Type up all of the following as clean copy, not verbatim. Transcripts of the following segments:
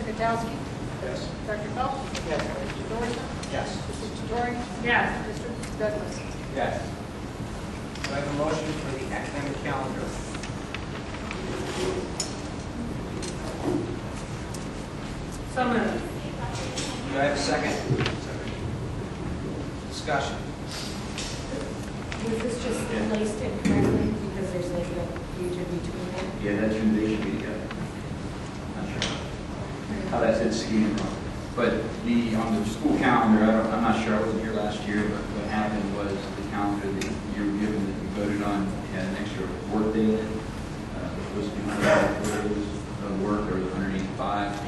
Kwiatkowski? Yes. Dr. Phelps? Yes. Mr. Dorson? Yes. Mrs. Detory? Yes. Mr. Douglas? Yes. Do I have a motion for the academic calendar? So moved. Do I have a second? Discussion. Was this just placed incorrectly because there's like a future between them? Yeah, that's who they should be together. Not sure how that's it scheme wrong. But on the school calendar, I'm not sure, I wasn't here last year, but what happened was the calendar that you were given that you voted on had an extra work day in it. It was supposed to be 104 days of work, or 185.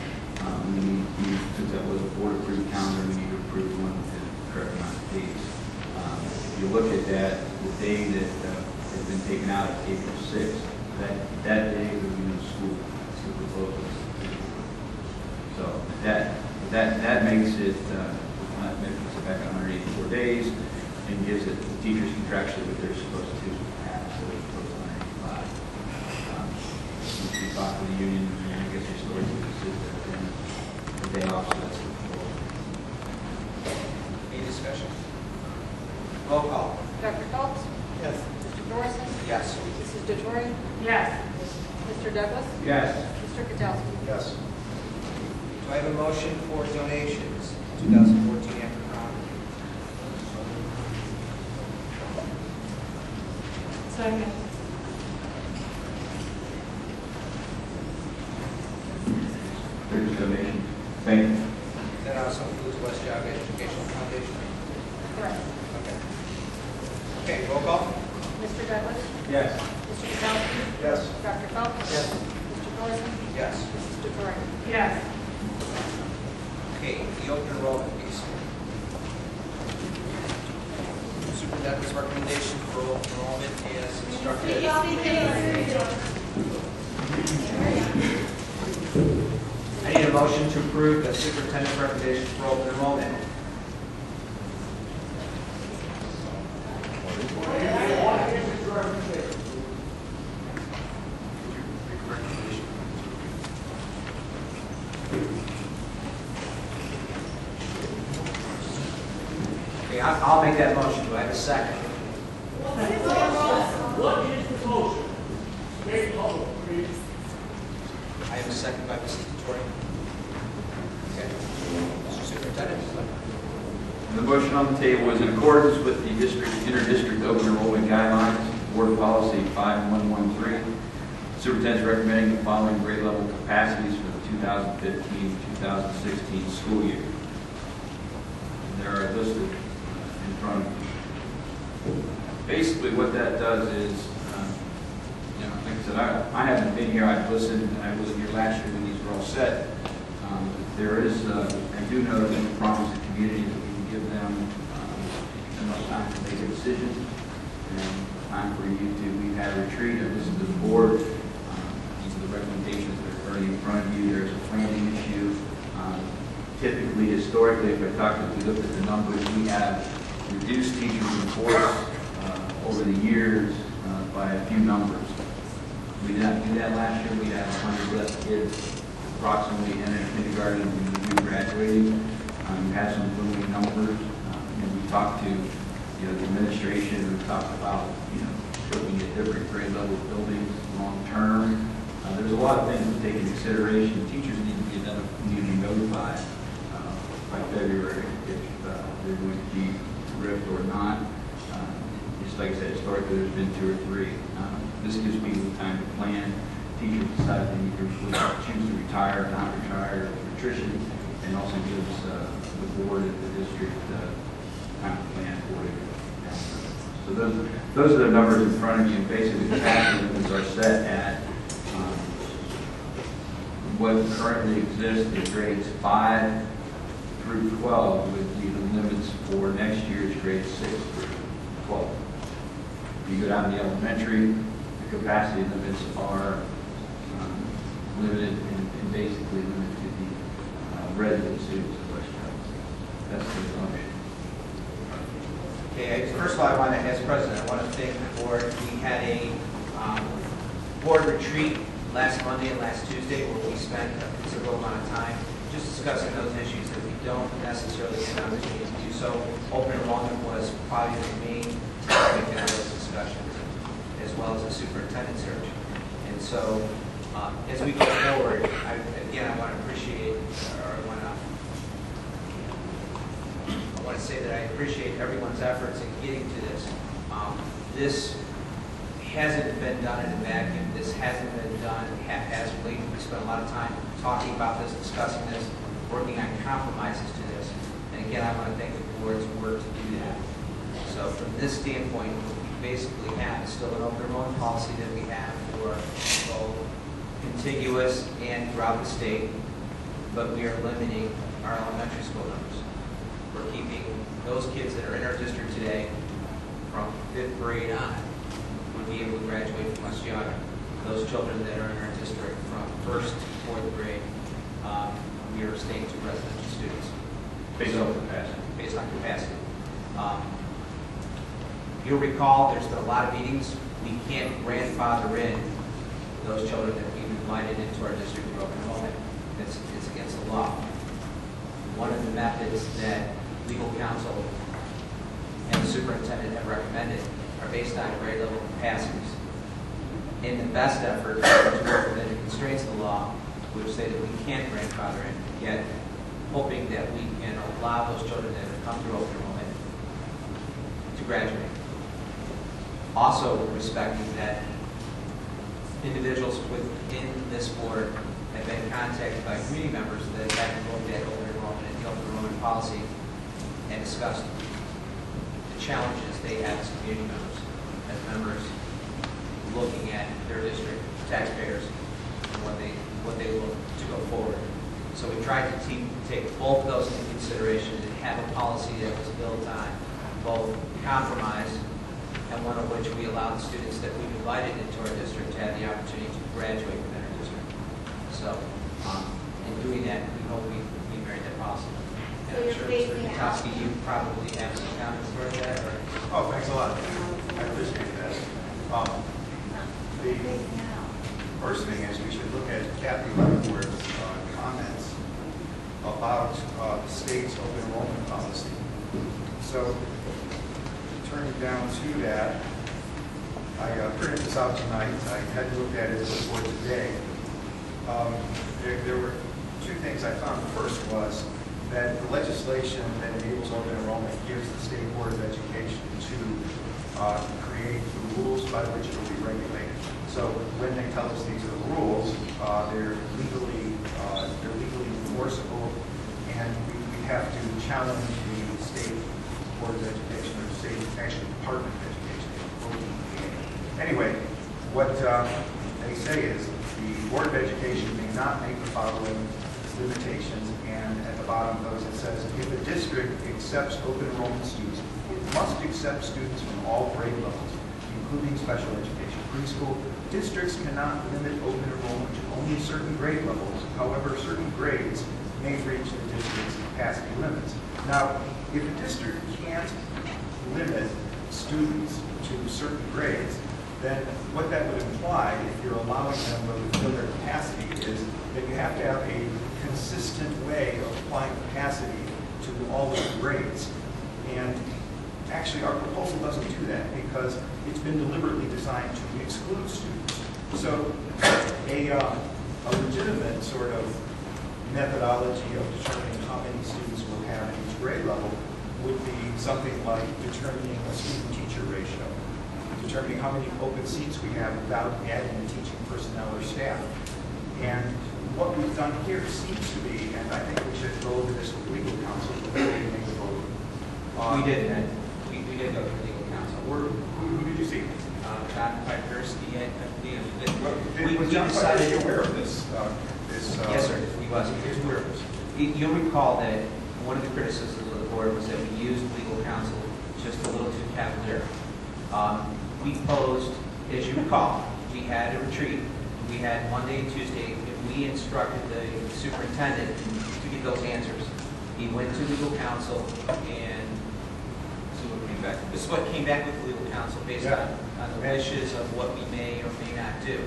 Since that was a board approved calendar, we need to approve one within the correct amount of days. If you look at that, the day that has been taken out is April 6th. That day would be no school. School closes. So that makes it back 184 days and gives it the teachers contractually what they're supposed to have. So they're supposed to 185. Since we talked to the union, and I guess your story is the day off, so that's the goal. Any discussion? Roll call. Dr. Phelps? Yes. Mr. Dorson? Yes. Mrs. Detory? Yes. Mr. Douglas? Yes. Mr. Kwiatkowski? Yes. Do I have a motion for donations 2014 after calendar? Second. There's a donation. Thank you. That also includes WestGBrdMtg141027B. Correct. Okay. Okay, roll call. Mr. Douglas? Yes. Mr. Kwiatkowski? Yes. Dr. Phelps? Yes. Mr. Dorson? Yes. Mrs. Detory? Yes. Okay, the open enrollment piece. Superintendent's recommendation for open enrollment is instructed. I need a motion to approve the superintendent's recommendation for open enrollment. Okay, I'll make that motion. Do I have a second? What is the motion? Make public, please. I have a second by Mrs. Detory. Okay. Mr. Superintendent. The motion on the table is in accordance with the inter-district open enrollment guidelines, board policy 5113. Superintendent is recommending the following grade level capacities for the 2015-2016 school year. And there are listed in front of you. Basically, what that does is, like I said, I haven't been here. I've listened, and I wasn't here last year when these were all set. There is, I do know that we promise the community that we can give them enough time to make a decision and time for you to. We've had a retreat. I've listened to the board. These are the recommendations that are already in front of you. There's a planning issue. Typically, historically, if we looked at the numbers, we have reduced teachers in force over the years by a few numbers. We did not do that last year. We had 100 less kids approximately in kindergarten when we graduated. We had some booming numbers. And we talked to the administration. We talked about looking at different grade level buildings long term. There's a lot of things to take into consideration. Teachers need to be notified by February if they're going to be ripped or not. Just like I said, historically there's been 2 or 3. This gives people time to plan. Teachers decide they need to choose to retire, not retire, attrition, and also gives the board and the district time to plan for it. So those are the numbers in front of you. Basically, the capacity limits are set at what currently exists in grades 5 through 12 would be the limits for next year's grades 6 through 12. If you go down to the elementary, the capacity limits are limited and basically limited to the resident students of WestGB. That's the assumption. Okay, first of all, as president, I want to thank the board. We had a board retreat last Monday and last Tuesday where we spent a considerable amount of time just discussing those issues that we don't necessarily get an opportunity to do so. Open enrollment was probably the main topic in those discussions, as well as the superintendent search. And so, as we go forward, I want to appreciate, or I want to say that I appreciate everyone's efforts in getting to this. This hasn't been done in a vacuum. This hasn't been done haphazardly. We spent a lot of time talking about this, discussing this, working on compromises to this. And again, I want to thank the board's work to do that. So from this standpoint, what we basically have is still an open enrollment policy that we have for both contiguous and throughout the state, but we are limiting our elementary school numbers. We're keeping those kids that are in our district today from 5th grade on would be able to graduate from West Geogga. Those children that are in our district from 1st to 4th grade, we are staying to residential students. Based on capacity. Based on capacity. You'll recall there's been a lot of meetings. We can't grandfather in those children that we've invited into our district for open enrollment. It's against the law. One of the methods that legal counsel and the superintendent have recommended are based on grade level capacities. In the best effort to work within the constraints of the law, which say that we can't grandfather in, yet hoping that we can allow those children that have come through open enrollment to graduate. Also respecting that individuals within this board have been contacted by community members that have looked at open enrollment and the open enrollment policy and discussed the challenges they have as community members looking at their district taxpayers and what they look to go forward. So we tried to take both of those into consideration and have a policy that was built on both compromise and one of which we allowed the students that we've invited into our district to have the opportunity to graduate within our district. So in doing that, we hope we married that policy. And I'm sure Mr. Katowski, you probably have some comments for that. Or? Oh, thanks a lot. I appreciate that. The first thing is we should look at Kathy Leavenworth's comments about the state's open enrollment policy. So, turning down to that, I printed this out tonight. I had looked at it before today. There were two things I found. The first was that the legislation that enables open enrollment gives the State Board of Education to create the rules by which it will be regulated. So when they tell us these are the rules, they're legally enforceable, and we have to challenge the State Board of Education, or the State Department of Education. Anyway, what they say is the Board of Education may not make the following limitations, and at the bottom of those it says, if a district accepts open enrollment students, it must accept students from all grade levels, including special education. Preschool districts cannot limit open enrollment to only certain grade levels. However, certain grades may reach the district's capacity limits. Now, if a district can't limit students to certain grades, then what that would imply, if you're allowing them to fill their capacity, is that you have to have a consistent way of applying capacity to all of the grades. And actually, our proposal doesn't do that because it's been deliberately designed to exclude students. So a legitimate sort of methodology of determining how many students we'll have in each grade level would be something like determining a student-teacher ratio, determining how many open seats we have without adding the teaching personnel or staff. And what we've done here seems to be, and I think we should go over this with legal counsel before we make a vote. We did that. We did go to legal counsel. Who did you see? John Piperski and Was John Piperski aware of this? Yes, sir. He was. He was aware of this. You'll recall that one of the criticisms of the board was that we used legal counsel just a little too cavalier. We posed, as you recall, we had a retreat. We had Monday and Tuesday, and we instructed the superintendent to get those answers. He went to legal counsel, and this is what came back with legal counsel based on the wishes of what we may or may not do.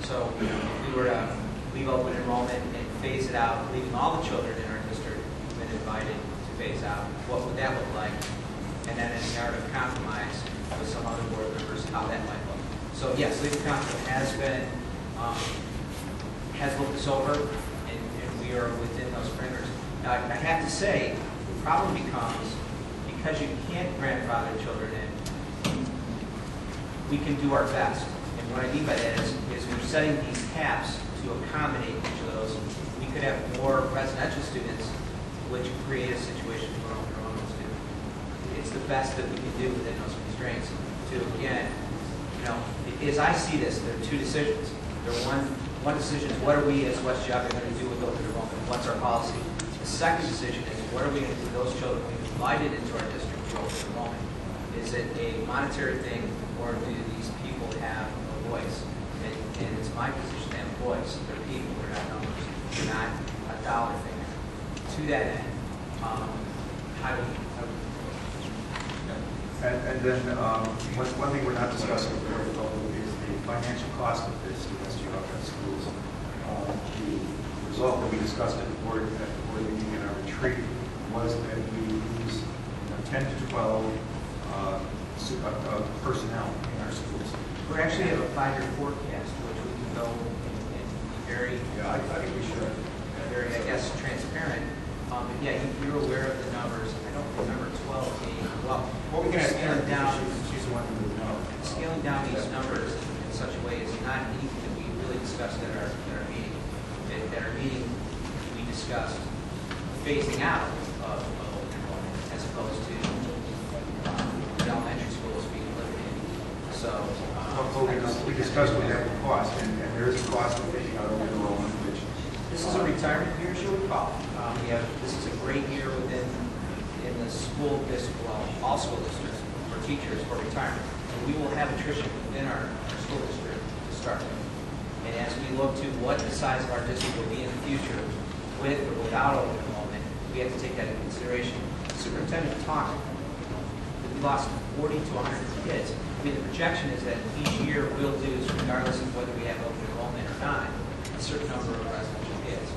So if we were to leave open enrollment and phase it out, leaving all the children in our district who've been invited to phase out, what would that look like? And then in the art of compromise with some other board members, how that might look. So yes, legal counsel has been, has looked this over, and we are within those parameters. Now, I have to say, the problem becomes, because you can't grandfather children in, we can do our best. And what I mean by that is we're setting these caps to accommodate each of those. We could have more residential students, which create a situation for open enrollment students. It's the best that we can do within those constraints to, again, you know, as I see this, there are two decisions. One decision is what are we as WestGB going to do with open enrollment? What's our policy? The second decision is what are we going to do with those children we've invited into our district for open enrollment? Is it a monetary thing, or do these people have a voice? And it's my position to have a voice. They're people, they're not numbers. They're not a dollar figure. To that end, how do we And then one thing we're not discussing very publicly is the financial cost of this to WestGB schools. The result that we discussed at the board meeting in our retreat was that we lose 10 to 12 personnel in our schools. We actually have a 5-year forecast, which we can go and be very, I think we should. very, I guess, transparent. But yeah, you're aware of the numbers. I don't remember 12 being, well, What we can scaling down, she's the one who would know. scaling down these numbers in such a way is not anything that we really discussed at our meeting. At our meeting, we discussed phasing out of open enrollment as opposed to the elementary schools being eliminated. So, We discussed what that would cost, and there is a cost of taking out open enrollment, which this is a retirement year, as you would call it. This is a great year in the school district, well, all school districts for teachers for retirement. And we will have attrition within our school district to start with. And as we look to what the size of our district will be in the future, with or without open enrollment, we have to take that into consideration. The superintendent talked, we lost 40 to 100 kids. I mean, the projection is that each year we'll lose, regardless of whether we have open enrollment or not, a certain number of residential kids.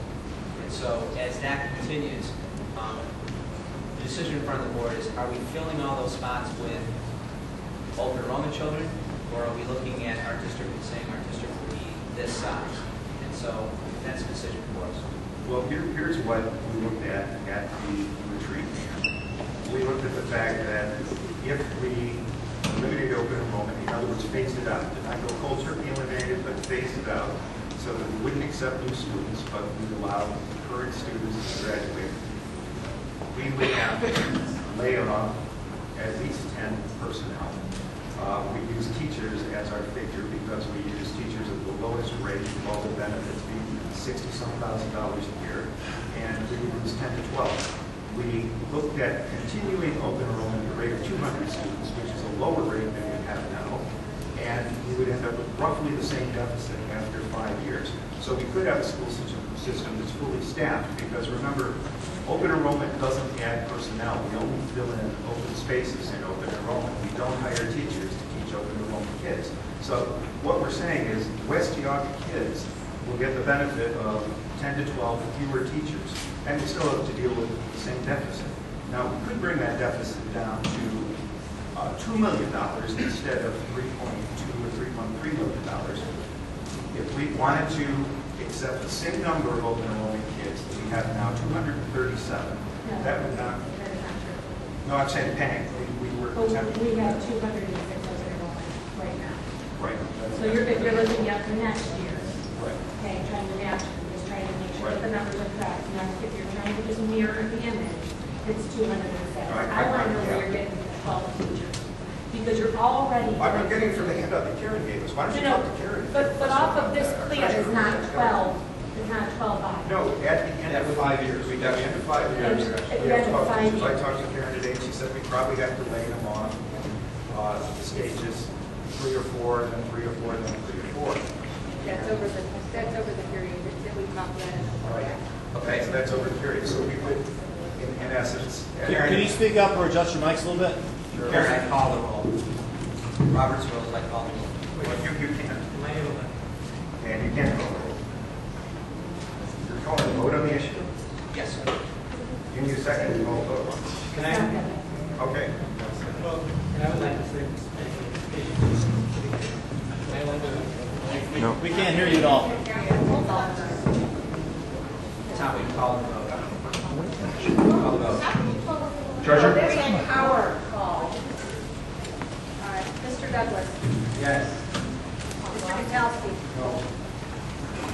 And so as that continues, the decision in front of the board is, are we filling all those spots with open enrollment children, or are we looking at our district and saying our district will be this size? And so that's a decision for us. Well, here's what we looked at the retreat. We looked at the fact that if we eliminated open enrollment, in other words, phased it out, did not go cold turkey eliminated, but phased it out, so that we wouldn't accept new students, but we'd allow current students to graduate, we would have laid off at least 10 personnel. We use teachers as our figure because we use teachers at the lowest rate of all the benefits being $60-some thousand a year, and we would lose 10 to 12. We looked at continuing open enrollment at a rate of 200 students, which is a lower rate than we have now, and we would end up with roughly the same deficit after 5 years. So we could have a school system that's fully staffed, because remember, open enrollment doesn't add personnel. We only fill in open spaces in open enrollment. We don't hire teachers to teach open enrollment kids. So what we're saying is WestGB kids will get the benefit of 10 to 12 fewer teachers, and we still have to deal with the same deficit. Now, we could bring that deficit down to $2 million instead of $3.2 or $3.3 million. If we wanted to accept the same number of open enrollment kids that we have now, 237, that would not. That is not true. No, I'm saying paying. We were But attempting. we have 206 open enrollment right now. Right. So if you're looking at the next year, Right. okay, trying to match, just trying to make sure that the Right. numbers are correct. Now, if you're trying to just mirror the image, it's 206. Right. I want to know where you're getting the 12 teachers, because you're already. I'm getting from the handout that Karen gave us. Why don't you No, talk to Karen? but off of this clear is not 12, is not 12 by. No, at the end of 5 years. At the end of 5 years. At the We have end of 12 5 teachers. I years. talked to Karen today, and she said we probably have to lay them on stages 3 or 4, then 3 or 4, then 3 or 4. That's over the period that we talked about in the forecast. Okay, so that's over the period. So we would, in essence. Can you speak up or adjust your mics a little bit? Karen, I call the roll. Robert's rules, I call the roll. Well, you can. Am I able to? And you can't call the roll. call a vote on the issue? Yes. You need a second to call a vote. Can I? Okay. Well, I would like to say. We can't hear you at all. Tom, we call the vote. Call the vote. Treasurer? There's a power call. All right, Mr. Douglas. Yes. Mr. Gutowski. No.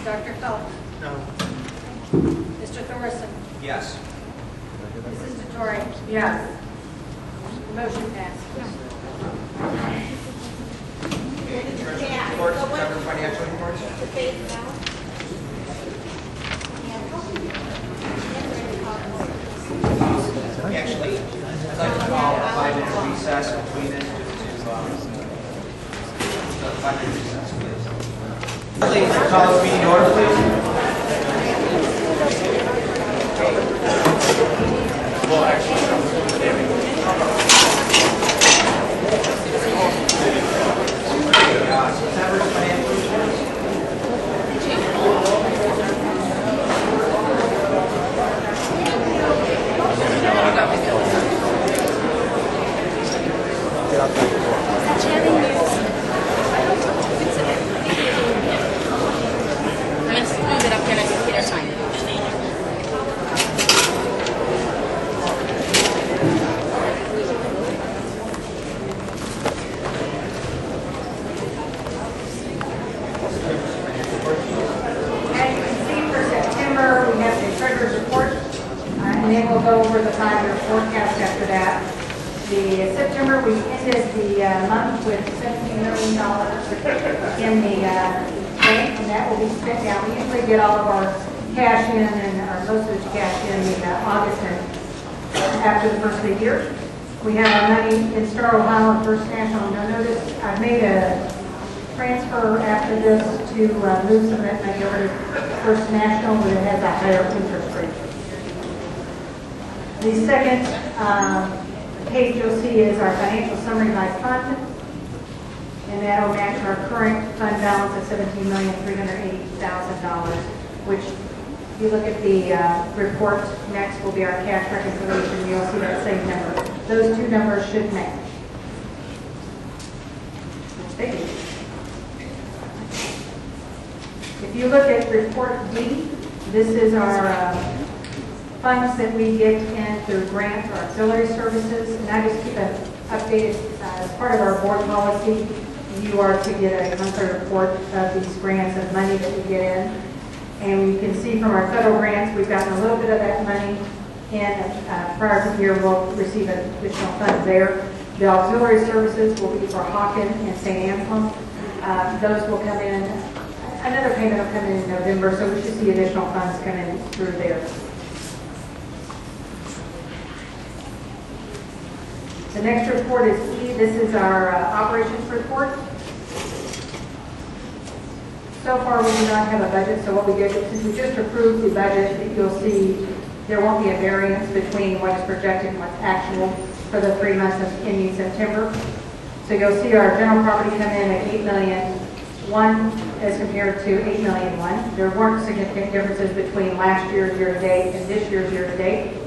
Dr. Phelps. No. Mr. Thorson. Yes. Mrs. DeTore. Yes. The motion passed. Treasurer reports, cover financial reports. Actually, I'd like to call a 5-minute recess between this just to 5-minute recess, please. Please, call this meeting order, please. September's financial reports. Let's move it up here next to Peter sign. As you can see for September, we have the treasurer's report, and then we'll go over the 5-year forecast after that. The September, we ended the month with $17 million in the bank, and that will be spent down. We usually get all of our cash in and our postage cash in August and after the first of the year. We have our money in Star Ohio and First National. You'll notice I've made a transfer after this to move some of that money over to First National, but it has a higher interest rate. The second page you'll see is our financial summary by fund, and that will match our current fund balance of $17,380,000, which if you look at the report next will be our cash reconciliation. You'll see that same number. Those two numbers should match. Thank you. If you look at report D, this is our funds that we get in through grant or auxiliary services, and I just keep it updated as part of our board policy. You are to get a monthly report of these grants of money that we get in. And you can see from our federal grants, we've gotten a little bit of that money in. Prior to the year, we'll receive additional funds there. The auxiliary services will be for Hawken and St. Anselm. Those will come in. Another payment will come in November, so we should see additional funds come in through there. The next report is E. This is our operations report. So far, we do not have a budget, so what we did, since we just approved the budget, you'll see there won't be a variance between what's projected and what's actual for the 3 months of ending September. So you'll see our general property come in at $8,000,001 as compared to $8,000,001. There weren't significant differences between last year's year-to-date and this year's year-to-date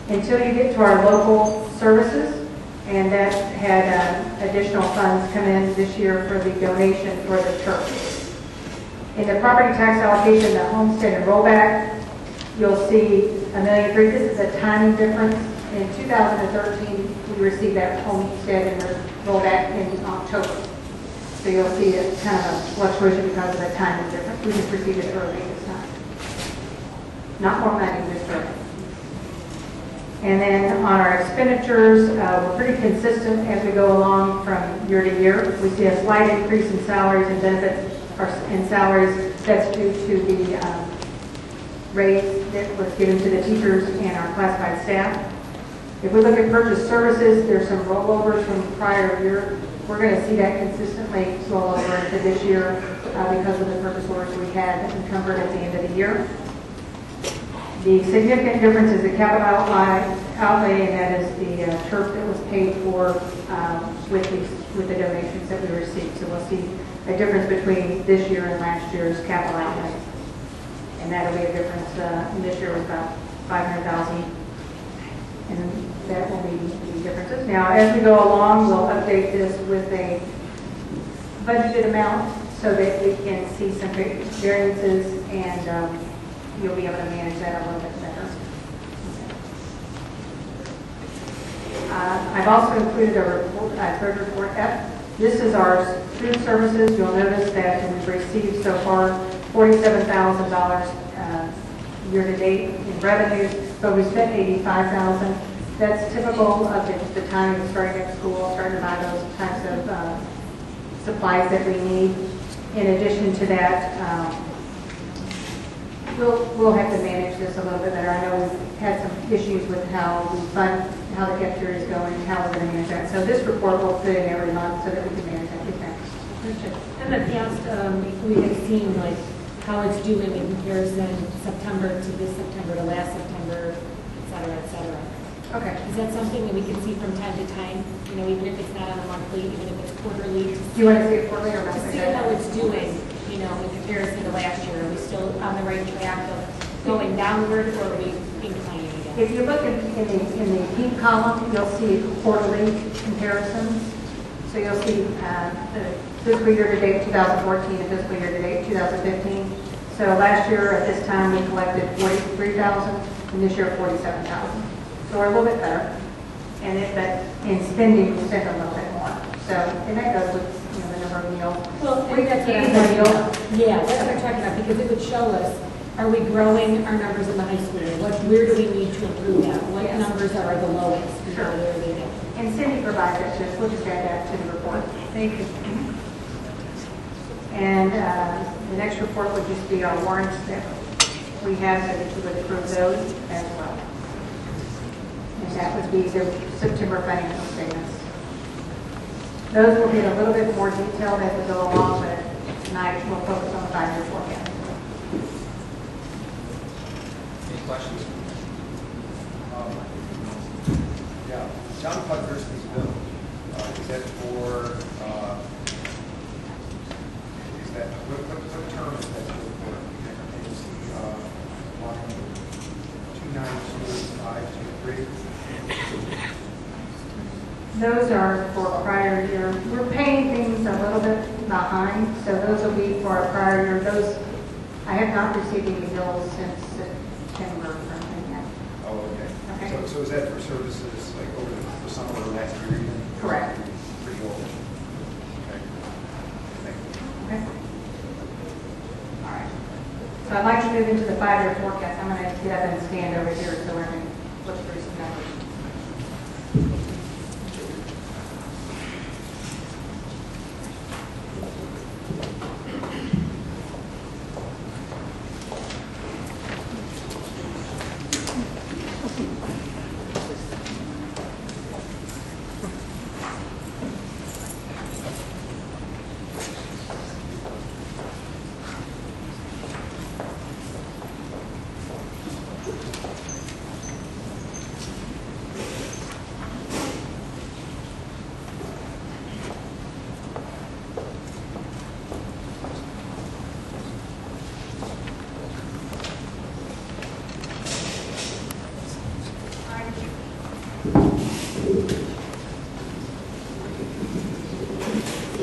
until you get to our local services. And that had additional funds come in this year for the donation for the church. In the property tax allocation, the homestead and rollback, you'll see $1,003,000. This is a tiny difference. In 2013, we received that homestead and rollback in October. So you'll see it's kind of a fluctuation because of the tiny difference. We just received it early this time. Not more money, just early. And then on our expenditures, we're pretty consistent as we go along from year to year. We see a slight increase in salaries and benefits, or in salaries. That's due to the raise that was given to the teachers and our classified staff. If we look at purchase services, there's some rollovers from the prior year. We're going to see that consistently roll over into this year because of the purchase orders we had encumbered at the end of the year. The significant difference is the capital outlay, and that is the turf that was paid for with the donations that we received. So we'll see a difference between this year and last year's capital outlay. and that'll be a difference. This year was about 500,000, and that will be the differences. Now, as we go along, we'll update this with a budgeted amount so that we can see some variances, and you'll be able to manage that a little bit better. I've also included a report, third report F. This is our food services. You'll notice that we've received so far $47,000 year-to-date in revenues, but we spent $85,000. That's typical of the time of starting at school, starting to buy those types of supplies that we need. In addition to that, we'll have to manage this a little bit better. I know we've had some issues with how we fund, how the cafeteria is going, how we're going to manage that. So this report will put in every month so that we can manage that. In the past, we have seen like how it's doing in comparison September to this September to last September, et cetera, et cetera. Okay. Is that something that we can see from time to time? You know, even if it's not on a monthly, even if it's quarterly? Do you want to see it quarterly or To monthly? see how it's doing, you know, in comparison to last year. Are we still on the right track of going downward, or are we inclining again? If you look in the pink column, you'll see quarterly comparisons. So you'll see the fiscal year to date 2014 and fiscal year to date 2015. So last year at this time we collected 43,000, and this year 47,000. So we're a little bit better, and in spending we spent a little bit more. So and that goes with the number of meals. Well, We that's what I'm feed talking the meals. about. Yeah, that's what I'm talking about, because it would show us, are we growing our numbers in the high school? Where do we need to improve that? What Yes. numbers are the lowest? Sure. Where are they at? And Cindy provides that to us. We'll just add that to the report. Thank you. And the next report would just be our warrants that we have, so that you would approve those as well. And that would be the September financial statements. Those will get a little bit more detailed as we go along, but tonight we'll focus on the 5-year forecast. Any questions? Yeah, John Putner's bill, is that for, is that, what term is that bill for? Is line 292523? Those are for prior year. We're paying things a little bit behind, so those will be for our prior year. Those, I have not received any bills since September from them yet. Oh, okay. Okay. So is that for services like over the summer or last year? Correct. Pretty old. Okay. Thank you. Okay. All right. So I'd like to move into the 5-year forecast. I'm going to get up and stand over here so we're going to look through some numbers.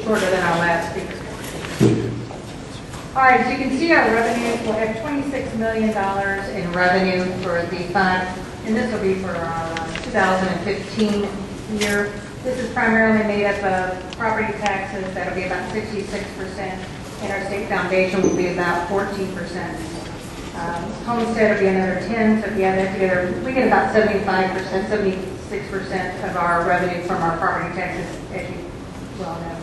Shorter than our last speaker. All right, so you can see our revenues. We'll have $26 million in revenue for the fund, and this will be for our 2015 year. This is primarily made up of property taxes. That'll be about 66%, and our state foundation will be about 14%. Homestead will be another 10%, so if you add that together, we get about 75%, 76% of our revenue from our property taxes, as you well know.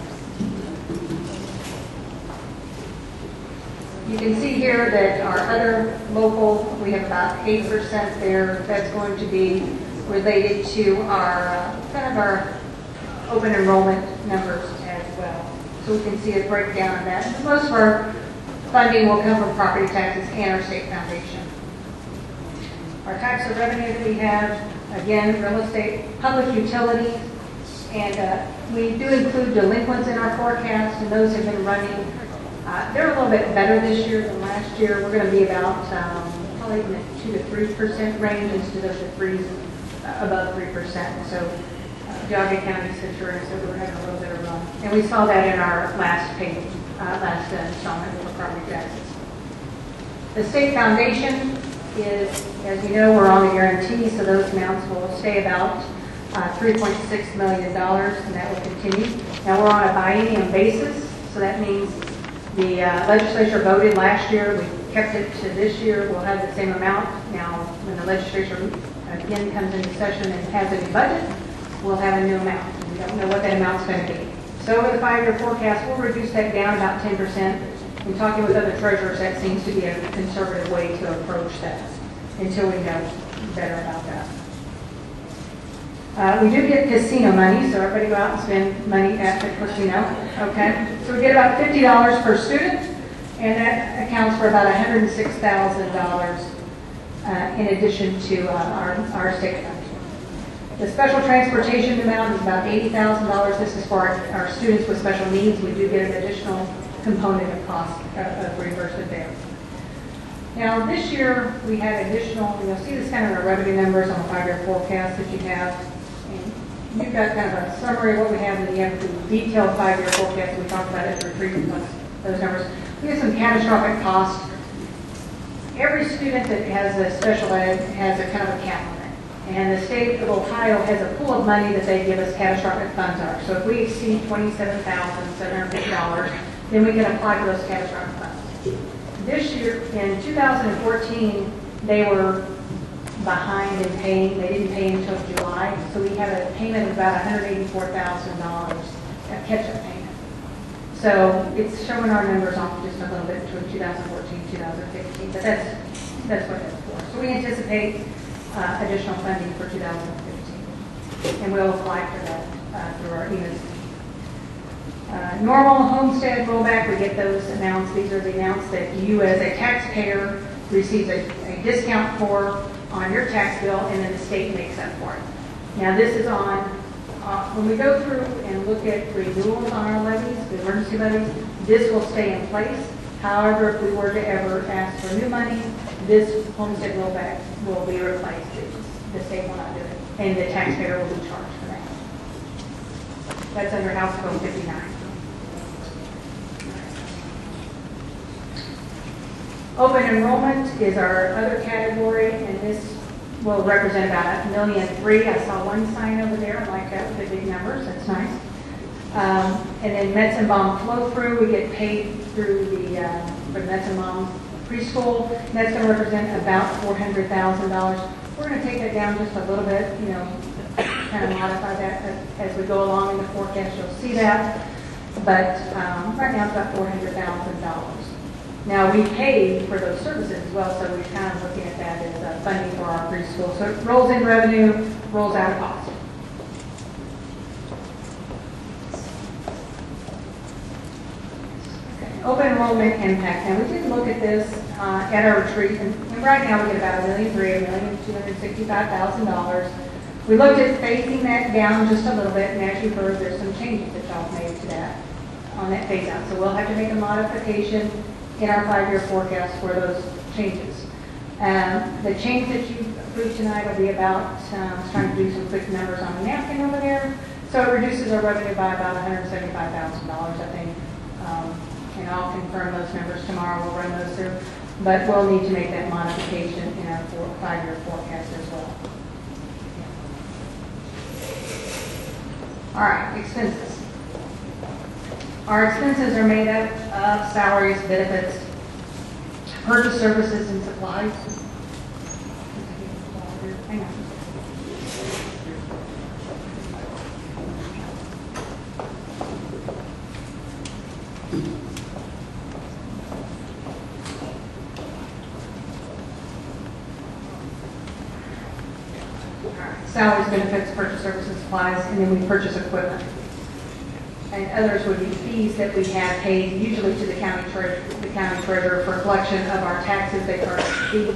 You can see here that our other local, we have about 8% there. That's going to be related to our kind of our open enrollment numbers as well. So we can see a breakdown of that. Most of our funding will come from property taxes and our state foundation. Our types of revenue that we have, again, real estate, public utilities, and we do include delinquents in our forecast, and those have been running They're a little bit better this year than last year. We're going to be about probably in the 2 to 3% range instead of the threes above 3%. So Geauga County Centurion said we're having a little bit of run. And we saw that in our last payment, last installment for property taxes. The state foundation is, as you know, we're on the guarantee, so those amounts will stay about $3.6 million, and that will continue. Now we're on a biennium basis, so that means the legislature voted last year. We kept it to this year. We'll have the same amount. Now, when the legislature again comes into session and has a new budget, we'll have a new amount. We don't know what that amount's going to be. So over the 5-year forecast, we'll reduce that down about 10%. In talking with other treasurers, that seems to be a conservative way to approach that until we know better about that. We do get casino money, so everybody go out and spend money at the casino. Okay, so we get about $50 per student, and that accounts for about $106,000 in addition to our state fund. The special transportation amount is about $80,000. This is for our students with special needs. We do get an additional component of cost of reimbursement there. Now, this year we had additional, you'll see this kind of our revenue numbers on the 5-year forecast that you have. And you've got kind of a summary of what we have, and you have the detailed 5-year forecast. We talked about it for those numbers. We have some catastrophic costs. Every student that has a special ed has a kind of a cap limit. And the state of Ohio has a pool of money that they give us catastrophic funds are. So if we exceed $27,750, then we can apply for those catastrophic funds. This year, in 2014, they were behind in paying. They didn't pay until July. So we have a payment of about $184,000, a catch-up payment. So it's showing our numbers off just a little bit between 2014 and 2015, but that's what it's for. So we anticipate additional funding for 2015, and we'll apply for that through our EMIS. Normal homestead rollback, we get those amounts. These are the amounts that you as a taxpayer receive a discount for on your tax bill, and then the state makes up for it. Now this is on, when we go through and look at renewals on our levies, the emergency levies, this will stay in place. However, if we were to ever ask for new money, this homestead rollback will be replaced. The state will not do it, and the taxpayer will be charged for that. That's under House Bill 59. Open enrollment is our other category, and this will represent about $1.3 million. I saw one sign over there. I like that with the big numbers. That's nice. And then Metzenbaum flow-through, we get paid through the Metzenbaum preschool. And that's going to represent about $400,000. We're going to take that down just a little bit, kind of modify that as we go along in the forecast. You'll see that. But right now it's about $400,000. Now, we pay for those services as well, so we're kind of looking at that as funding for our preschool. So it rolls in revenue, rolls out of cost. Okay. Open enrollment impact. Now, we did look at this at our retreat, and right now we get about $1,265,000. We looked at phasing that down just a little bit, and as you heard, there's some changes that y'all made to that on that phase out. So we'll have to make a modification in our 5-year forecast for those changes. The change that you approved tonight will be about, I was trying to do some quick numbers on the napkin over there. So it reduces our revenue by about $175,000, I think. And I'll confirm those numbers tomorrow. We'll run those through. But we'll need to make that modification in our 5-year forecast as well. All right, expenses. Our expenses are made up of salaries, benefits, purchase services, and supplies. Hang on. Salaries, benefits, purchase services, supplies, and then we purchase equipment. And others would be fees that we have paid usually to the county treasurer for collection of our taxes. They charge a fee.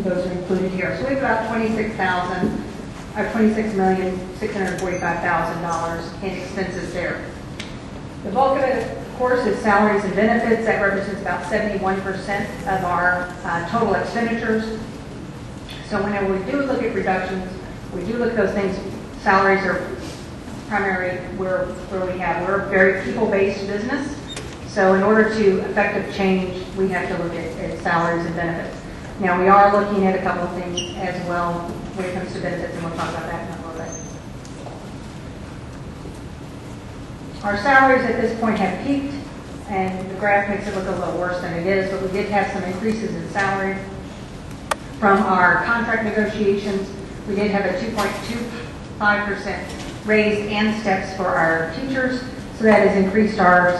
Those are included here. So we have about $26,645,000 in expenses there. The bulk of it, course, is salaries and benefits. That represents about 71% of our total expenditures. So whenever we do look at reductions, we do look at those things. Salaries are primary where we're a very people-based business. So in order to effective change, we have to look at salaries and benefits. Now, we are looking at a couple of things as well when it comes to benefits, and we'll talk about that in a little bit. Our salaries at this point have peaked, and the graph makes it look a little worse than it is, but we did have some increases in salary from our contract negotiations. We did have a 2.25% raise and steps for our teachers, so that has increased our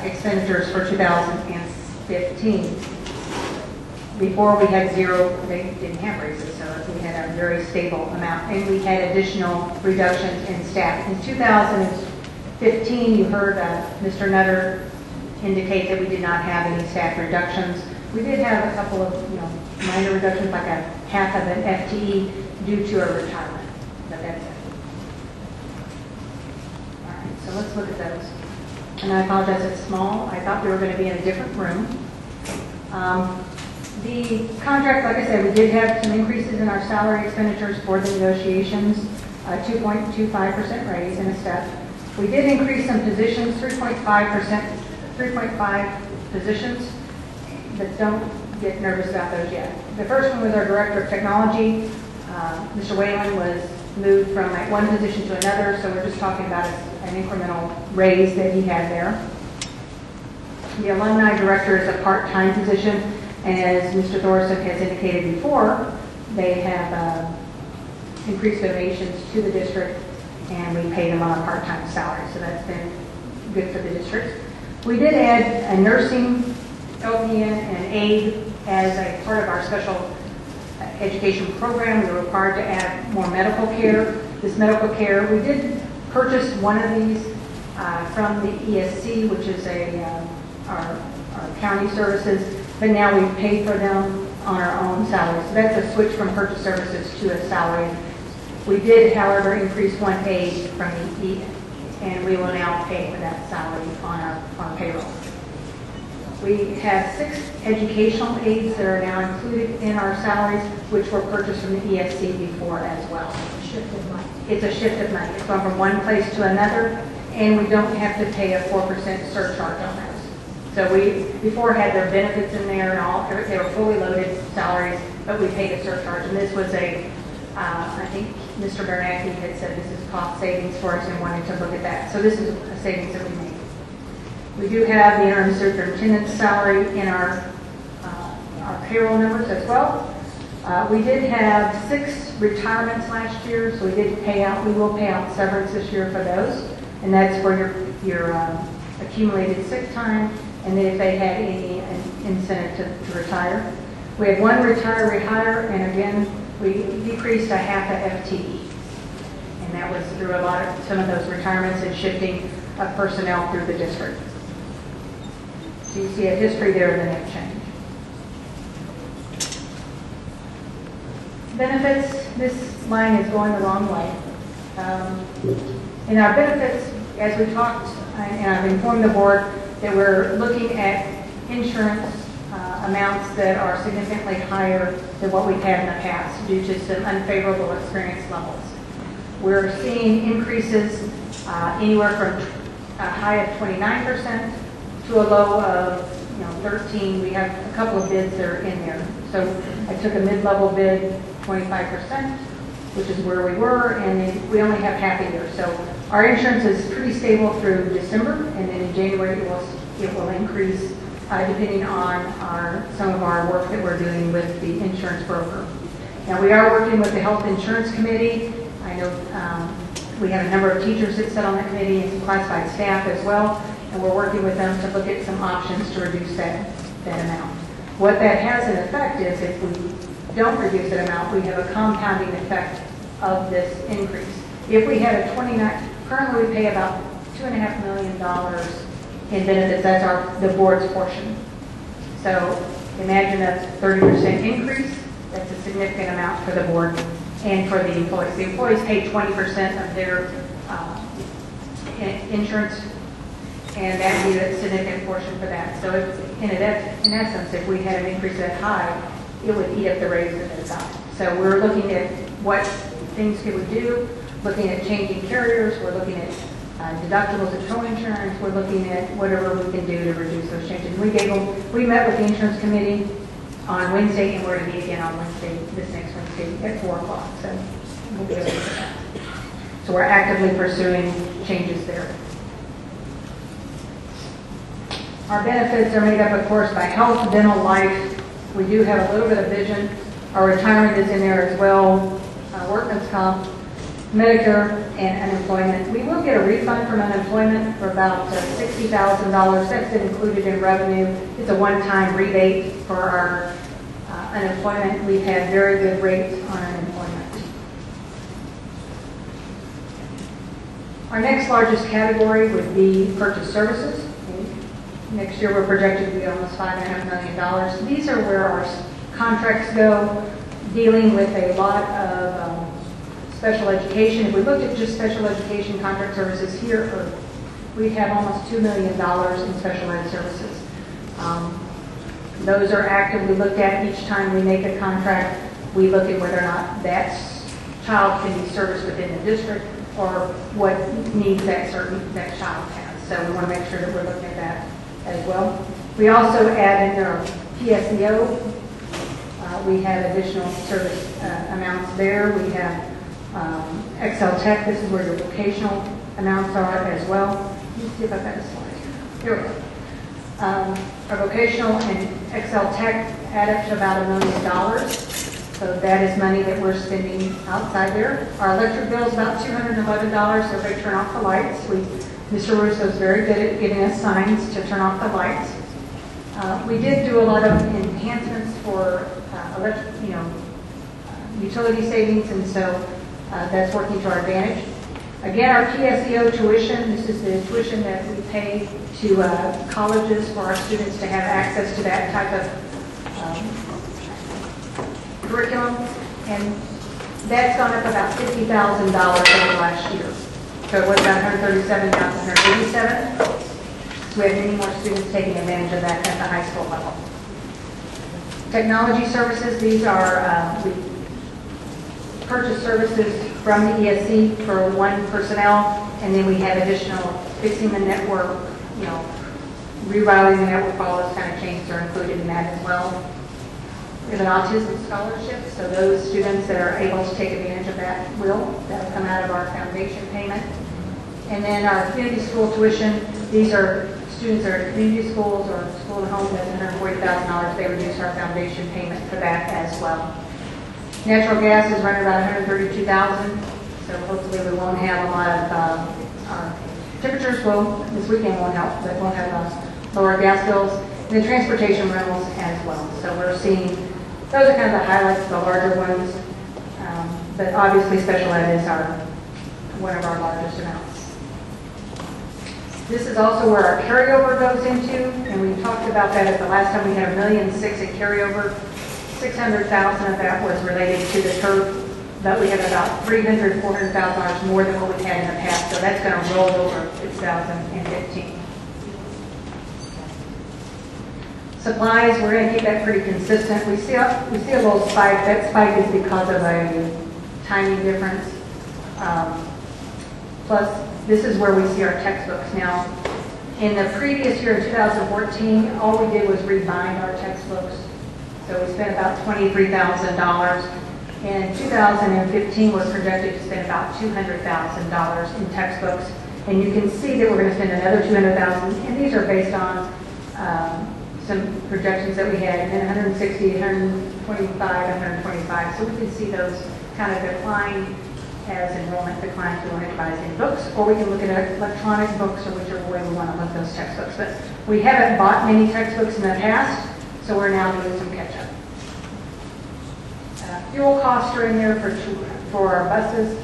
expenditures for 2015. Before we had zero, they didn't have raises, so we had a very stable amount, and we had additional reductions in staff. In 2015, you heard Mr. Nutter indicate that we did not have any staff reductions. We did have a couple of minor reductions, like a half of an FTE due to a retirement, but that's it. All right, so let's look at those. And I apologize, it's small. I thought we were going to be in a different room. The contract, like I said, we did have some increases in our salary expenditures for the negotiations, a 2.25% raise and a step. We did increase some positions, 3.5 positions, but don't get nervous about those yet. The first one was our Director of Technology. Mr. Whalen was moved from one position to another, so we're just talking about an incremental raise that he had there. The Alumni Director is a part-time position, and as Mr. Thorson has indicated before, they have increased donations to the district, and we pay them on a part-time salary, so that's been good for the district. We did add a nursing, LPN, and aide as a part of our special education program. We were required to add more medical care. This medical care, we did purchase one of these from the ESC, which is our county services, but now we pay for them on our own salary. So that's a switch from purchase services to a salary. We did, however, increase one aide from the E, and we will now pay for that salary on our payroll. We have 6 educational aides that are now included in our salaries, which were purchased from the ESC before as well. Shift of money. It's a shift of money. It's gone from one place to another, and we don't have to pay a 4% surcharge on those. So we before had their benefits in there and all, they were fully loaded salaries, but we paid a surcharge. And this was I think Mr. Bernanke had said this is cost savings for us and wanted to look at that. So this is a savings that we made. We do have the interim superintendent's salary in our payroll numbers as well. We did have 6 retirements last year, so we will pay out severance this year for those, and that's for your accumulated sick time, and then if they had any incentive to retire. We had 1 retire rehire, and again, we decreased a half a FTE, and that was through some of those retirements and shifting of personnel through the district. So you see a history there of the net change. Benefits, this line is going the wrong way. In our benefits, as we talked, and I've informed the board that we're looking at insurance amounts that are significantly higher than what we've had in the past due to some unfavorable experience levels. We're seeing increases anywhere from a high of 29% to a low of 13. We have a couple of bids that are in there. So I took a mid-level bid, 25%, which is where we were, and then we only have half a year. So our insurance is pretty stable through December, and then in January it will increase depending on some of our work that we're doing with the insurance broker. Now we are working with the Health Insurance Committee. I know we have a number of teachers that sit on the committee and some classified staff as well, and we're working with them to look at some options to reduce that amount. What that has in effect is if we don't reduce that amount, we have a compounding effect of this increase. If we had a currently we pay about $2.5 million in benefits. That's the board's portion. So imagine a 30% increase. That's a significant amount for the board and for the employees. The employees pay 20% of their insurance and that would be a significant portion for that. So it's, in essence, if we had an increase that high, it would eat up the raises at the time. So we're looking at what things could we do, looking at changing carriers, we're looking at deductibles and co-insurance, we're looking at whatever we can do to reduce those changes. We met with the insurance committee on Wednesday, and we're going to meet again on Wednesday, this next Wednesday at 4 o'clock. So we'll be able to do that. So we're actively pursuing changes there. Our benefits are made up, of course, by health, dental, life. We do have a little bit of vision. Our retirement is in there as well, workman's comp, Medicare, and unemployment. We will get a refund from unemployment for about $60,000. That's been included in revenue. It's a one-time rebate for our unemployment. We've had very good rates on unemployment. Our next largest category would be purchase services. Next year, we're projected to be almost $5.5 million. These are where our contracts go, dealing with a lot of special education. If we looked at just special education contract services here, we'd have almost $2 million in special ed services. Those are actively looked at each time we make a contract. We look at whether or not that child can be serviced within the district or what needs that child has. So we want to make sure that we're looking at that as well. We also add in our PSEO. We have additional service amounts there. We have Excel Tech. This is where your vocational amounts are as well. Let me see if I've got a slide here. Here we go. Our vocational and Excel Tech add up to about $1 million. So that is money that we're spending outside there. Our electric bill is about $211, so if they turn off the lights. Mr. Russo is very good at giving us signs to turn off the lights. We did do a lot of enhancements for utility savings, and so that's working to our advantage. Again, our PSEO tuition, this is the tuition that we pay to colleges for our students to have access to that type of curriculum, and that's gone up about $50,000 over the last year. So it was about 137, now it's 187. So we have many more students taking advantage of that at the high school level. Technology services, these are, we purchase services from the ESC for one personnel, and then we have additional fixing the network, rerouting the network, all those kind of changes are included in that as well. We have an autism scholarship, so those students that are able to take advantage of that will come out of our foundation payment. And then our community school tuition, these are students that are at community schools or school at home, that's $140,000. They reduce our foundation payment for that as well. Natural gas is running about $132,000, so hopefully we won't have a lot of our temperatures. This weekend won't help, but we'll have lower gas bills. And then transportation rentals as well. So we're seeing, those are kind of the highlights, the larger ones. But obviously special ed is one of our largest amounts. This is also where our carryover goes into, and we talked about that at the last time. We had $1.6 million in carryover. $600,000 of that was related to the turf, but we have about $300,000, $400,000 more than what we had in the past, so that's going to roll over 2015. Supplies, we're going to keep that pretty consistent. We see a little spike. That spike is because of a timing difference. Plus, this is where we see our textbooks. Now, in the previous year, in 2014, all we did was rebind our textbooks. So we spent about $23,000. And 2015 was projected to spend about $200,000 in textbooks. And you can see that we're going to spend another $200,000. And these are based on some projections that we had, and 160, 125, 125. So we can see those kind of decline as enrollment declines. We want to advise in books, or we can look at electronic books, or whichever way we want to look those textbooks. But we haven't bought many textbooks in the past, so we're now doing some catch-up. Fuel costs are in there for our buses.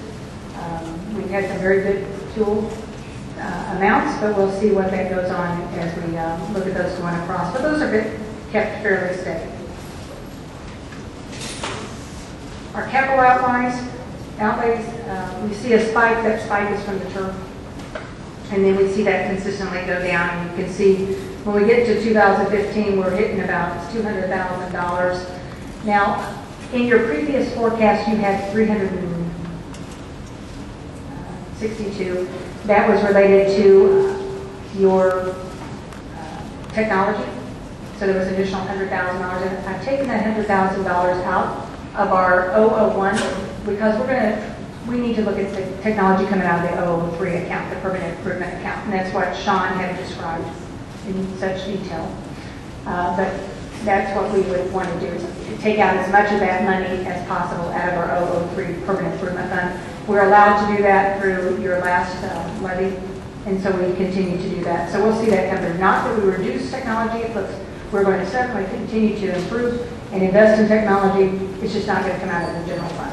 We've had some very good fuel amounts, but we'll see what that goes on as we look at those going across. But those are kept fairly steady. Our capital outlays, we see a spike. That spike is from the turf And then we see that consistently go down, and you can see when we get to 2015, we're hitting about $200,000. Now, in your previous forecast, you had 362. That was related to your technology. So there was an additional $100,000. And I've taken that $100,000 out of our 001 because we need to look at the technology coming out of the 003 account, the permanent improvement account. And that's what Sean had described in such detail. But that's what we would want to do, is take out as much of that money as possible out of our 003 permanent improvement fund. We're allowed to do that through your last levy, and so we continue to do that. So we'll see that come through. Not that we reduce technology, but we're going to certainly continue to improve and invest in technology. It's just not going to come out of the general fund.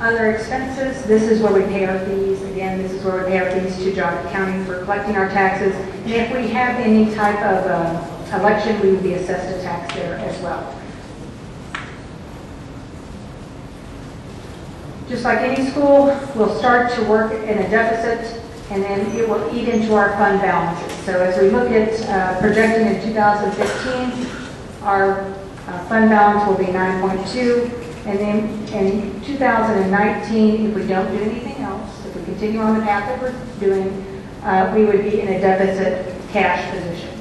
Other expenses, this is where we pay our fees. Again, this is where we pay our fees to Johnson County for collecting our taxes. And if we have any type of election, we would be assessed a tax there as well. Just like any school, we'll start to work in a deficit, and then it will eat into our fund balances. So as we look at projecting in 2015, our fund balance will be 9.2. And then in 2019, if we don't do anything else, if we continue on the path that we're doing, we would be in a deficit cash position.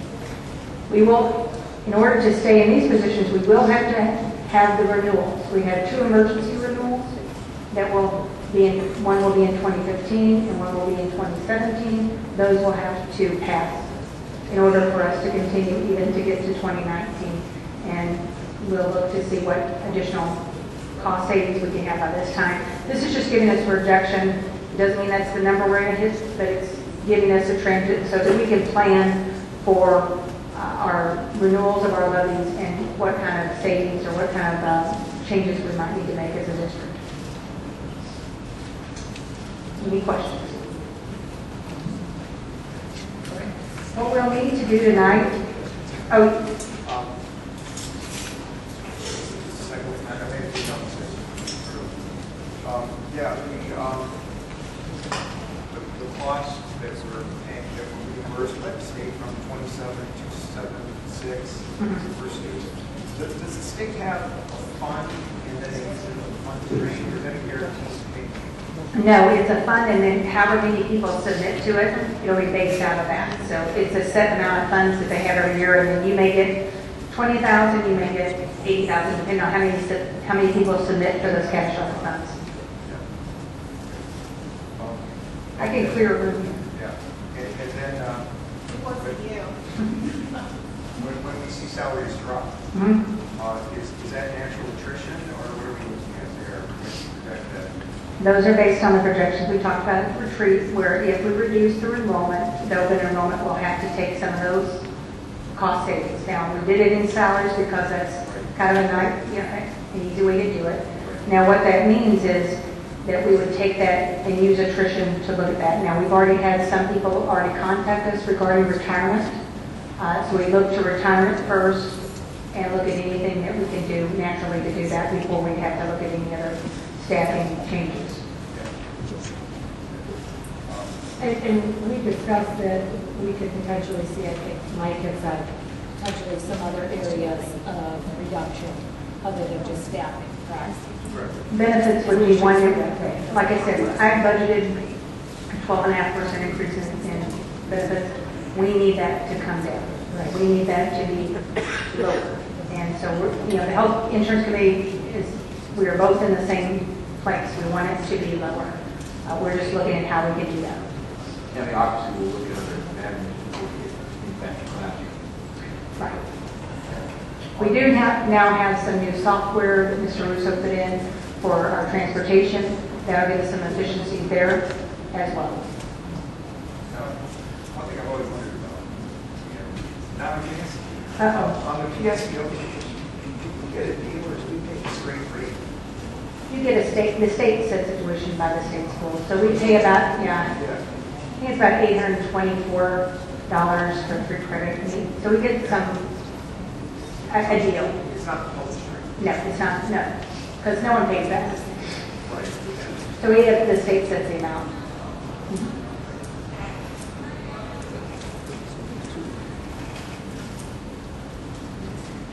We will, in order to stay in these positions, we will have to have the renewals. We had 2 emergency renewals that will be in, one will be in 2015 and one will be in 2017. Those will have to pass in order for us to continue even to get to 2019. And we'll look to see what additional cost savings we can have by this time. This is just giving us a projection. It doesn't mean that's the number we're going to hit, but it's giving us a trend so that we can plan for our renewals of our levies and what kind of savings or what kind of changes we might need to make as a district. Any questions? What we'll need to do tonight, the cost that we're paying, that we're reimbursed by the state from 27,276 per student. Does the state have a fund and then they use the fund to drain, or is that a guarantee? no, it's a fund, and then however many people submit to it, it'll be based out of that. So it's a set amount of funds that they have every year, and then you may get 20,000, you may get 80,000, depending on how many people submit for those catastrophic funds. I can clear a room. Yeah. And then when we see salaries drop, is that natural attrition, or what are we looking at there? Those are based on the projections we talked about in the retreat, where if we reduce the enrollment, the open enrollment will have to take some of those cost savings down. We did it in salaries because that's kind of an easy way to do it. Now what that means is that we would take that and use attrition to look at that. Now we've already had some people already contact us regarding retirement. So we look to retirement first and look at anything that we can do naturally to do that before we have to look at any other staffing changes. And we discussed that we could potentially see, I think Mike had said, potentially some other areas of reduction other than just staffing, correct? Benefits would be one area. Like I said, I budgeted a 12.5% increase in benefits. We need that to come down. Right. We need that to be lower. And so, the Health Insurance Committee we are both in the same place. We want it to be lower. We're just looking at how we can do that. Yeah, obviously we'll look at other avenues to impact last year. Right. We do now have some new software that Mr. Russo put in for our transportation. That'll give us some efficiencies there as well. One thing I've always wondered about, nowadays, on the PSEO, you get a deal or do we pay a straight rate? You get the state sets the tuition by the state school. So we pay about, I think it's about $824 for 3 credit. So we get a deal. It's not the published rate. No, it's not, no, because no one pays that. Right. So we have, the state sets the amount.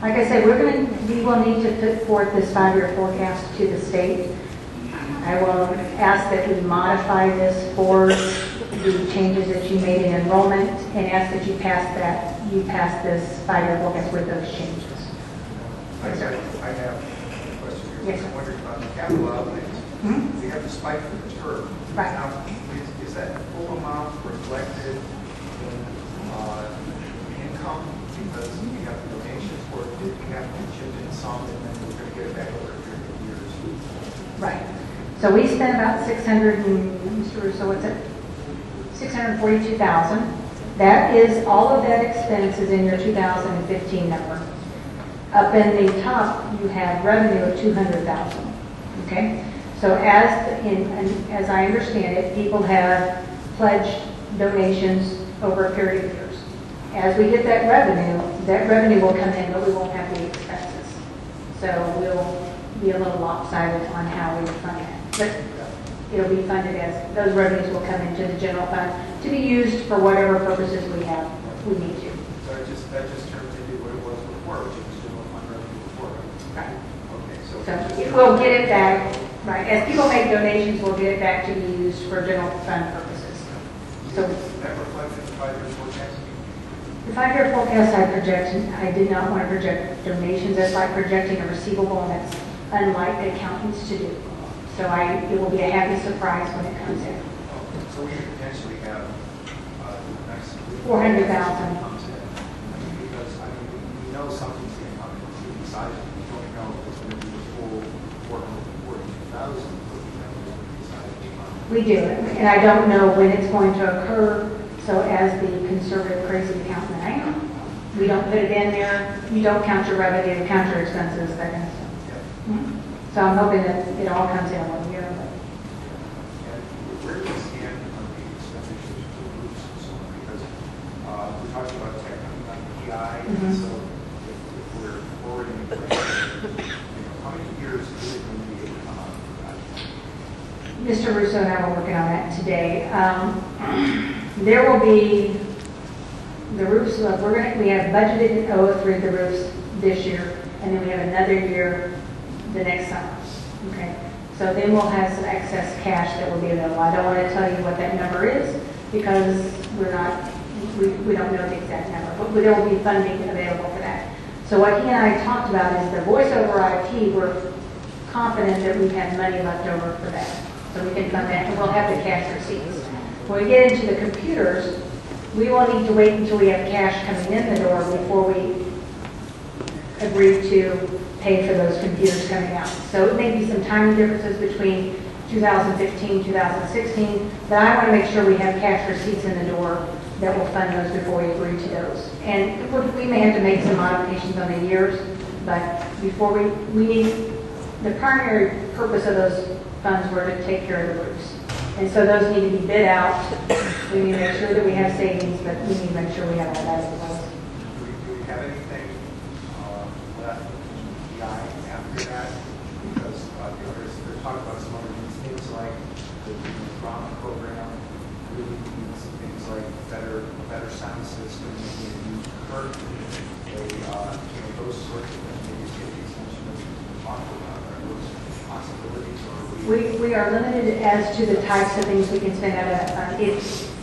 Like I said, we will need to put forth this 5-year forecast to the state. I will ask that we modify this for the changes that you made in enrollment and ask that you pass this 5-year forecast with those changes. I have a question here. Yes, sir. I'm wondering about the capital outlays. Mhm. We have the spike for the turf. Right. Now, is that full amount reflected in income because we have the donations, or did we have to chip in some and then we're going to get it back over a period of years? Right. So we spent about 600 and, Mr. Russo, what's it? 642,000. That is, all of that expense is in your 2015 number. Up in the top, you have revenue of 200,000. Okay? So as I understand it, people have pledged donations over a period of years. As we get that revenue will come in, but we won't have the expenses. So we'll be a little lopsided on how we fund that. But it'll be funded as, those revenues will come into the general fund to be used for whatever purposes we need to. So that just turns into what it was before, which was general fund revenue before. Right. Okay, so. So we'll get it back, right, as people make donations, we'll get it back to be used for general fund purposes. So That reflected the 5-year forecast? the 5-year forecast I did not want to project donations. That's like projecting a receivable, and that's unlike accountants to do. So it will be a happy surprise when it comes in. So we could potentially have next 400,000. comes in. Because we know something's going to come in. We decided we don't know if it's going to be the full 442,000, but we know we decided to come. We do, and I don't know when it's going to occur. So as the conservative, crazy accountant I am, we don't put it in there. You don't count your revenue, count your expenses, that kind of stuff. Mhm. So I'm hoping that it all comes in one year. And where do we stand on the expenditures for the roofs and so on? Because we're talking about tech on PI, Mhm. so if we're forwarding, how many years is it going to be able to come out for that? Mr. Russo and I were working on that today. There will be the roofs. Look, we have budgeted in 003 the roofs this year, and then we have another year the next summer. Okay, so then we'll have some excess cash that will be available. I don't want to tell you what that number is because we don't know the exact number, but there will be funding available for that. So what he and I talked about is the voice over IP. We're confident that we have money left over for that, so we can fund that, and we'll have the cash receipts. When we get into the computers, we will need to wait until we have cash coming in the door before we agree to pay for those computers coming out. So it may be some timing differences between 2015, 2016, but I want to make sure we have cash receipts in the door that will fund those before we agree to those. And we may have to make some modifications on the years, but before we need, the primary purpose of those funds were to take care of the roofs. And so those need to be bid out. We need to make sure that we have savings, but we need to make sure we have all that in place. Do we have anything left in PI after that? Because they're talking about some other things like the drama program, really needs things like better sound system, maybe a new curtain, those sorts of things. Maybe get the extension of talk about. Are those possibilities, or are We are limited as to the types of things we can spend out of that fund.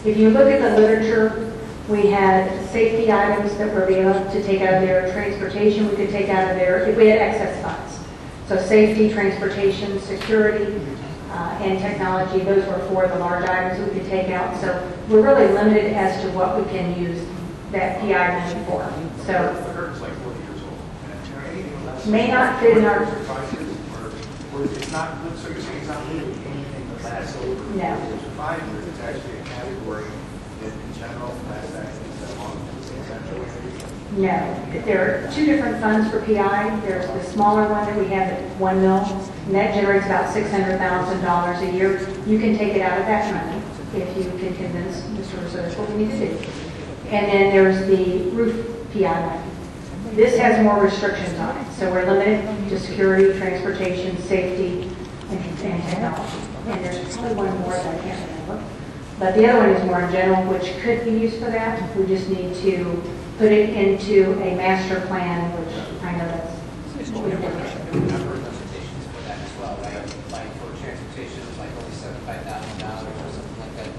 If you look at the literature, we had safety items that were able to take out of there, transportation we could take out of there, if we had excess funds. So safety, transportation, security, and technology, those were four of the large items we could take out. So we're really limited as to what we can use that PI money for. So the curtain's like 40 years old? And, anything less may not fit in our, 5 years, or it's not, so you're saying it's not literally anything that lasts over No. 5 years, it's actually a category that in general lasts actually that long. Is that the way it is? no. There are two different funds for PI. There's the smaller one that we have at 1 mil, and that generates about $600,000 a year. You can take it out of that money if you can convince Mr. Russo that's what we need to do. And then there's the roof PI money. This has more restrictions on it, so we're limited to security, transportation, safety, and technology. And there's probably one more that I can't remember. But the other one is more in general, which could be used for that. We just need to put it into a master plan, which I know that's what we're doing. There were a number of limitations for that as well, right? Like for transportation, it was like only $75,000 or something like that.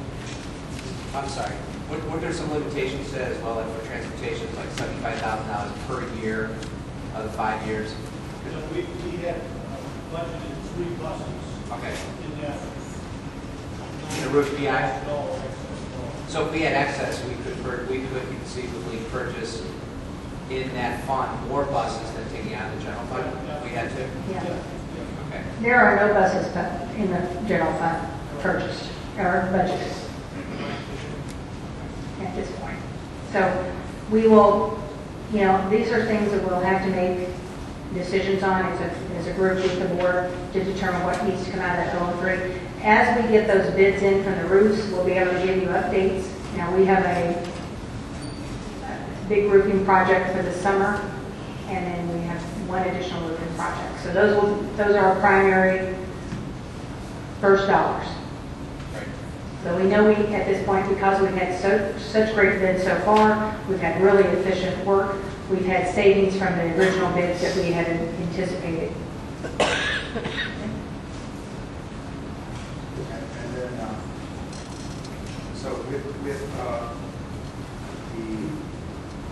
I'm sorry. Weren't there some limitations to that as well, like for transportation, it's like $75,000 per year of the 5 years? We had budgeted 3 buses Okay. in that. The roof PI? No, So if we had excess, we could conceivably purchase in that fund more buses than taking out of the general fund? We had to? Yeah. Okay. There are no buses in the general fund purchased or budgeted at this point. So we will, these are things that we'll have to make decisions on as a group with the board to determine what needs to come out of that goal 3. As we get those bids in from the roofs, we'll be able to give you updates. Now, we have a big roofing project for the summer, and then we have one additional roofing project. So those are our primary first dollars. Right. So we know at this point, because we've had such great bids so far, we've had really efficient work, we've had savings from the original bids that we had anticipated. And then, so with the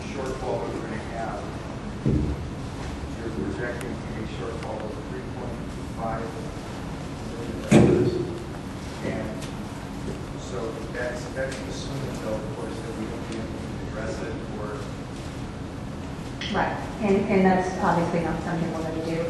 shortfall that we're going to have, you're projecting a shortfall of $3.5 million. And so that's assuming, though, of course, that we don't be able to address it or. Right, and that's obviously not something we're going to do.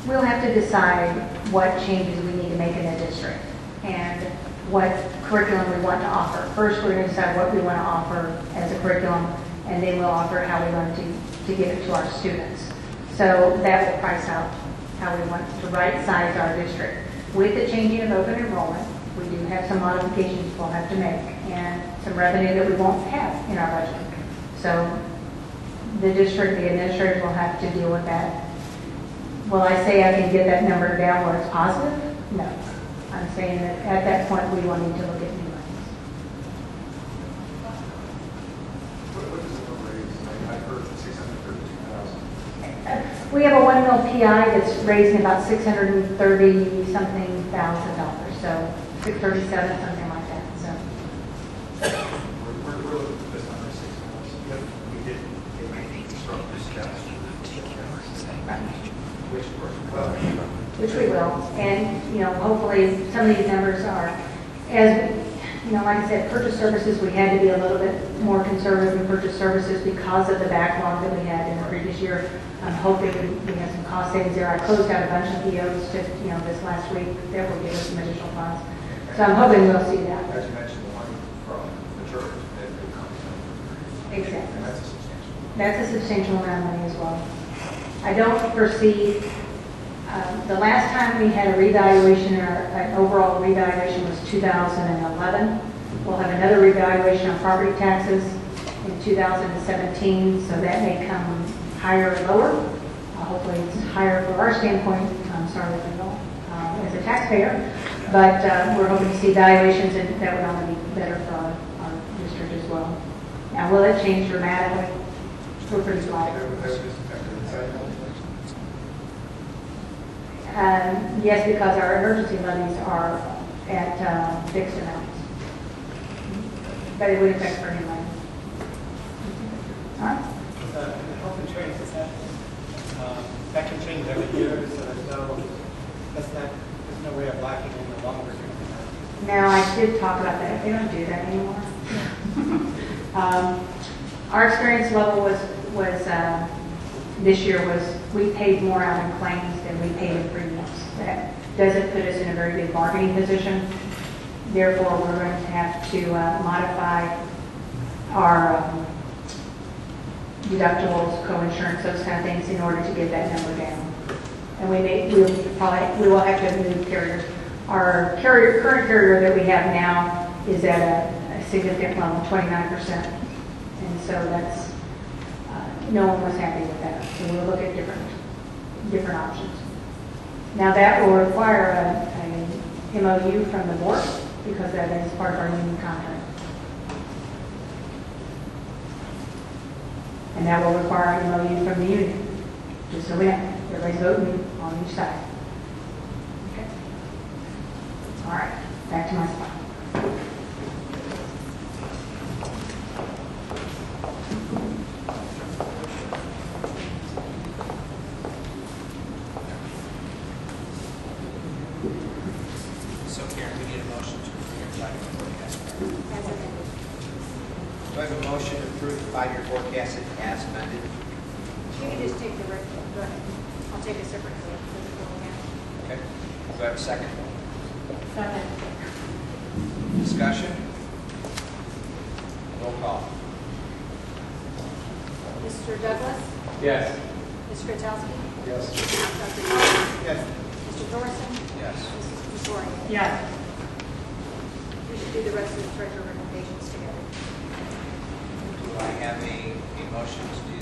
We'll have to decide what changes we need to make in the district and what curriculum we want to offer. First, we're going to decide what we want to offer as a curriculum, and then we'll offer how we want to give it to our students. So that will price out how we want to right-size our district. With the changing of open enrollment, we do have some modifications we'll have to make and some revenue that we won't have in our budget. So the district, the administrators will have to deal with that. Will I say I can get that number down where it's positive? No. I'm saying that at that point, we will need to look at new monies. What is the number? I've heard $632,000. We have a 1 mil PI that's raising about $630 something thousand dollars. So 637, something like that. So We're looking at this number 6,000. We did start this steps. which we will. And, hopefully some of these numbers are, like I said, purchase services, we had to be a little bit more conservative in purchase services because of the backlog that we had in the previous year. I'm hoping we have some cost savings there. I closed out a bunch of POs just, this last week that will give us some additional funds. So I'm hoping we'll see that. As you mentioned, the money from the church that comes in. Exactly. And that's a substantial. That's a substantial amount of money as well. I don't foresee, the last time we had a revaluation, or an overall revaluation was 2011. We'll have another revaluation on property taxes in 2017, so that may come higher or lower. Hopefully it's higher for our standpoint. I'm sorry if I don't, as a taxpayer. But we're hoping to see valuations, and that would only be better for our district as well. Now, will it change dramatically? We're pretty flat. Yes, because our emergency monies are at fixed amounts. But it would affect for any money. All right. The health insurance is that can change every year, so there's no way of locking in the longer term. No, I did talk about that. They don't do that anymore. Our experience level was this year was we paid more out in claims than we paid in premiums. That doesn't put us in a very good bargaining position. Therefore, we're going to have to modify our deductibles, co-insurance, those kind of things in order to get that number down. And we will have to move carriers. Our current carrier that we have now is at a significant level, 29%. And so that's, no one was happy with that. So we'll look at different options. Now, that will require a MOU from the board because that is part of our union contract. And that will require an MOU from the union, just so we know, everybody's voting on each side. Okay. All right, back to my spot. So Karen, we need a motion to approve your five-year forecast. As amended. Do I have a motion to approve the five-year forecast as amended? You can just take the rest, go ahead. I'll take a separate vote for the full account. Okay. Do I have a second? Second. Discussion? Roll call. Mr. Douglas? Yes. Mr. Katsowski? Yes. Dr. Collins? Yes. Mr. Thorson? Yes. Mrs. Victoria? Yes. We should do the rest of the treasurer recommendations together. Do I have a motion to do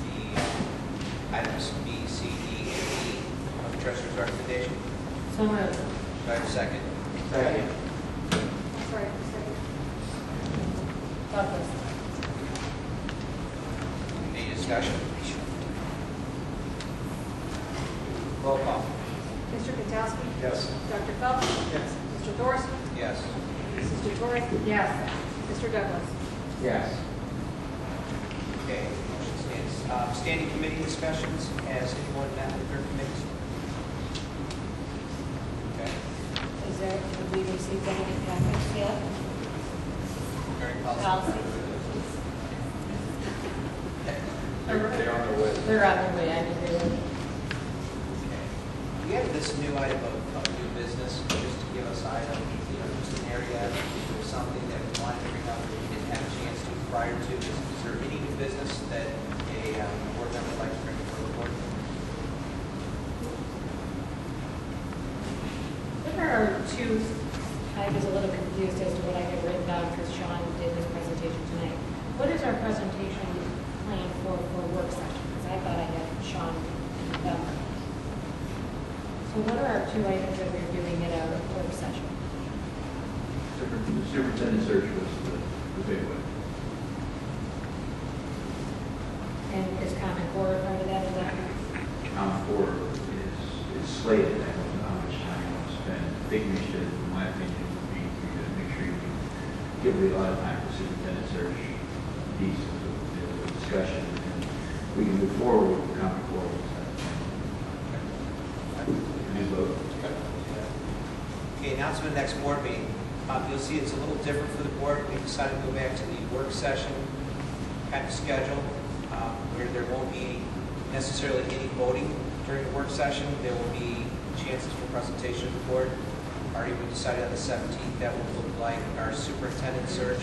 the items B, C, D, and E of the treasurer's recommendation? So moved. Do I have a second? Second. I'm sorry, for a second. Douglas. Any discussion? Roll call. Mr. Katsowski? Yes. Dr. Phelps? Yes. Mr. Thorson? Yes. Mrs. Victoria? Yes. Mr. Douglas? Yes. Okay, motion stands. Standing committee discussions, has anyone met with their committees? Okay. Is there, have we received any packets yet? Very policy. Policy? They're on their way. They're on their way, I mean, they're, Okay. We have this new item of new business, just to give us item, just an area, or something that we wanted to bring up that we didn't have a chance to prior to. Is there any new business that a board member would like to bring before the board? there are two, I was a little confused as to what I had written down because Sean did his presentation tonight. What is our presentation plan for work session? Because I thought I had Sean covered. So what are our two items that we're doing at our work session? The superintendent search was the big one. And is Common Core part of that as well? Common Core is slated. I don't know how much time you want to spend. I think we should, in my opinion, would be to make sure you give a lot of time for superintendent search piece of the discussion. And we can move forward with the Common Core. And vote. Okay, announcement of next board meeting. You'll see it's a little different for the board. We decided to go back to the work session kind of schedule, where there won't be necessarily any voting during the work session. There will be chances for presentation of the board. Already we decided on the 17th that will look like our superintendent search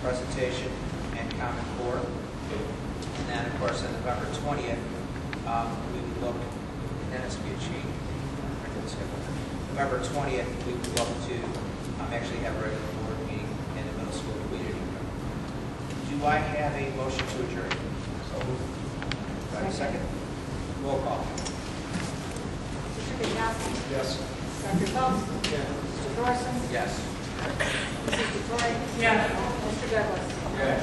presentation and Common Core. And then, of course, on November 20th, we would look, and then it's going to be a change. November 20th, we would look to actually have a regular board meeting in the middle school community room. Do I have a motion to adjourn? So moved. Do I have a second? Roll call. Mr. Katsowski? Yes. Dr. Phelps? Yes. Mr. Thorson? Yes. Mrs. Victoria? Yes. Mr. Douglas? Yes.